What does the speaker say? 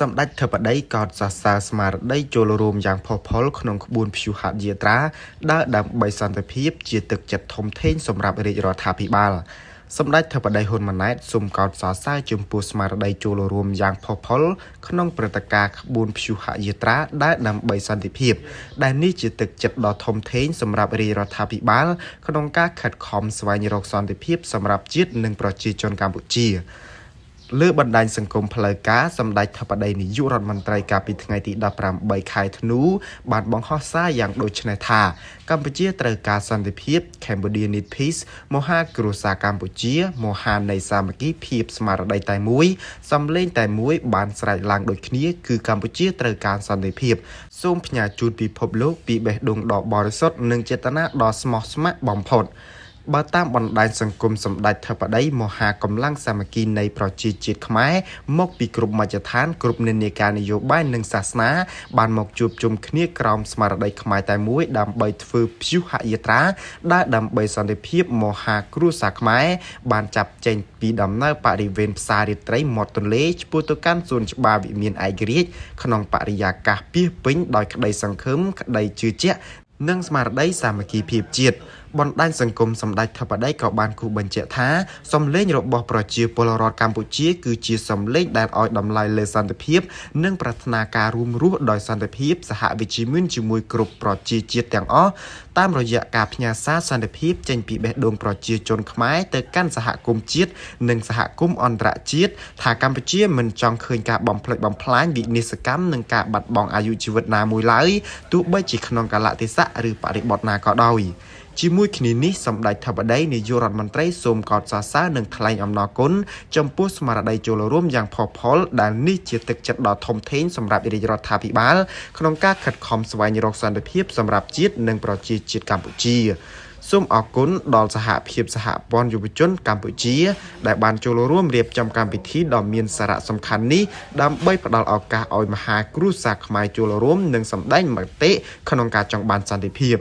សម្ដេចធិបតីក៏សរសើរស្មារតីចូលរួមយ៉ាងផុសផុលក្នុងក្បួនព្យុហយាត្រាដើរដើម្បីសន្តិភាពជាទឹកចិត្តធំធេងសម្រាប់រាជរដ្ឋាភិបាលសម្ដេចធិបតីហ៊ុនម៉ាណែតសូមកោតសរសើរចំពោះស្មារតីចូលរួមយ៉ាងផុសផុលក្នុងព្រឹត្តិការណ៍ក្បួនព្យុហយាត្រាដើរដើម្បីសន្តិភាពដែលនេះជាទឹកចិត្តដ៏ធំធេងសម្រាប់រាជរដ្ឋាភិបាលក្នុងការខិតខំស្វែងរកសន្តិភាពសម្រាប់ជាតិនិងប្រជាជនកម្ពុជាលើបណ្ដាញសង្គមផ្លូវការសម្ដេចធិបតីនាយករដ្ឋមន្ត្រីកាលពីថ្ងៃទី18ខែធ្នូបានបង្ហោះសារយ៉ាងដូចនេះថាកម្ពុជាត្រូវការសន្តិភាព Cambodia need peace មហាគ្រួសារកម្ពុជាមហានៃសាមគ្គីភាពស្មារតីតែមួយសំឡេងតែមួយបានស្រែកឡើងដូចគ្នាគឺកម្ពុជាត្រូវការសន្តិភាពសូមផ្ញើជូនពិភពលោកពីបេះដូងដ៏បរិសុទ្ធនិងចេតនាដ៏ស្មោះស្ម័គ្របំផុតបើតាមបណ្ដាញសង្គមសម្ដេចធិបតីមហាកម្លាំងសាមគ្គីនៃប្រជាជាតិខ្មែរមកពីគ្រប់មជ្ឈដ្ឋានគ្រប់និន្នាការនយោបាយនិងសាសនាបានមកជួបជុំគ្នាក្រោមស្មារតីខ្មែរតែមួយដើម្បីធ្វើព្យុហយាត្រាដែលដើម្បីសន្តិភាពមហាគ្រួសារខ្មែរបានចាប់ចេញពីដំណើរបរិវេណផ្សាររាត្រីមាត់ទន្លេឆ្ពោះទៅកាន់សួនច្បារវិមានឯករាជ្យក្នុងបរិយាកាសពាសពេញដោយក្តីសង្ឃឹមក្តីជឿជាក់និងស្មារតីសាមគ្គីភាពជាតិបណ្ដាញសង្គមសម្ដេចធិបតីក៏បានគូបញ្ជាក់ថាសំឡេងរបស់ប្រជាពលរដ្ឋកម្ពុជាគឺជាសំឡេងដែលឲ្យតម្លៃលើសន្តិភាពនិងប្រាថ្នាការរួមរស់ដោយសន្តិភាពសហវិជ្ជមានជាមួយគ្រប់ប្រជាជាតិទាំងអស់តាមរយៈការផ្ញើសារសន្តិភាពចេញពីបេះដូងប្រជាជនខ្មែរទៅកាន់សហគមន៍ជាតិនិងសហគមន៍អន្តរជាតិថាកម្ពុជាមិនចង់ឃើញការបំផ្លិចបំផ្លាញវិនាសកម្មនិងការបាត់បង់អាយុជីវិតណាមួយឡើយទោះបីជាក្នុងកាលៈទេសៈឬបរិបទណាក៏ដោយជាមួយគ្នានេះសម្ដេចធិបតីនាយករដ្ឋមន្ត្រីសូមកោតសរសើរនិងថ្លែងអំណរគុណចំពោះស្មារតីចូលរួមយ៉ាងផុសផុលដែលនេះជាទឹកចិត្តដ៏ធំធេងសម្រាប់រាជរដ្ឋាភិបាលក្នុងការខិតខំស្វែងរកសន្តិភាពសម្រាប់ជាតិនិងប្រជាជាតិកម្ពុជាសូមអរគុណដល់សហភាពសហព័ន្ធយុវជនកម្ពុជាដែលបានចូលរួមរៀបចំកម្មវិធីដ៏មានសារៈសំខាន់នេះដើម្បីផ្ដល់ឱកាសឲ្យមហាគ្រួសារខ្មែរចូលរួមនិងសម្ដែងមតិក្នុងការចង់បានសន្តិភាព